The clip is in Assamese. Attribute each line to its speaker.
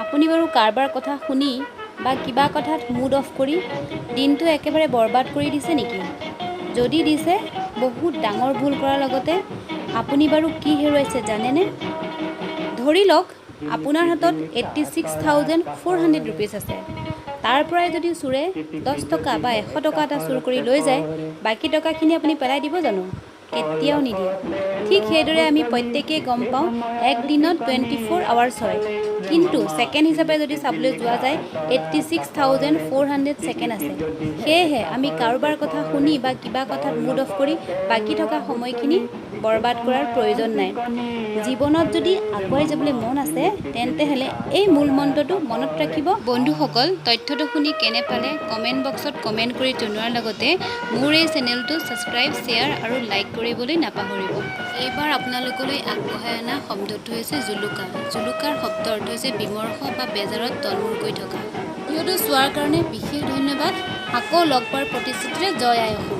Speaker 1: আপুনি বাৰু কাৰোবাৰ কথা শুনি বা কিবা কথাত মুড অফ কৰি দিনটো একেবাৰে বৰবাদ কৰি দিছে নেকি? যদি দিছে, বহুত ডাঙৰ ভুল কৰাৰ লগতে আপুনি বাৰু কি হেৰুৱাইছে জানেনে? ধৰি লওক আপোনাৰ হাতত 86,400 ৰুপিজ আছে। তাৰ পৰাই যদি চোৰে 10 টকা বা 100 টকা এটা চুৰ কৰি লৈ যায়, বাকী টকাখিনি আপুনি পেলাই দিব জানো? কেতিয়াও নিদিয়ে। ঠিক সেইদৰে আমি প্ৰত্যেকেই গম পাওঁ এক দিনত 24 আৱাৰ্ছ হয়, কিন্তু ছেকেণ্ড হিচাপে যদি চাবলৈ যোৱা যায় 86,400 ছেকেণ্ড আছে। সেয়েহে আমি কাৰোবাৰ কথা শুনি বা কিবা কথাত মুড অফ কৰি বাকী থকা সময়খিনি বৰবাদ কৰাৰ প্ৰয়োজন নাই। জীৱনত যদি আগুৱাই যাবলৈ মন আছে তেন্তে হ'লে এই মূল মন্ত্ৰটো মনত ৰাখিব। বন্ধুসকল, তথ্যটো শুনি কেনে পালে কমেণ্ট বক্সত কমেণ্ট কৰি জনোৱাৰ লগতে মোৰ এই চেনেলটো ছাবস্ক্ৰাইব, শ্বেয়াৰ আৰু লাইক কৰিবলৈ নাপাহৰিব। এইবাৰ আপোনালোকলৈ আগবঢ়াই অনা শব্দটো হৈছে জুলুকা। জুলুকাৰ শব্দ অৰ্থ হৈছে বিমৰ্ষ বা বেজাৰত তলমূৰকৈ থকা। ভিডিঅ'টো চোৱাৰ কাৰণে বিশেষ ধন্যবাদ। আকৌ লগ পোৱাৰ প্ৰতিশ্ৰুতিৰে জয় আই অসম।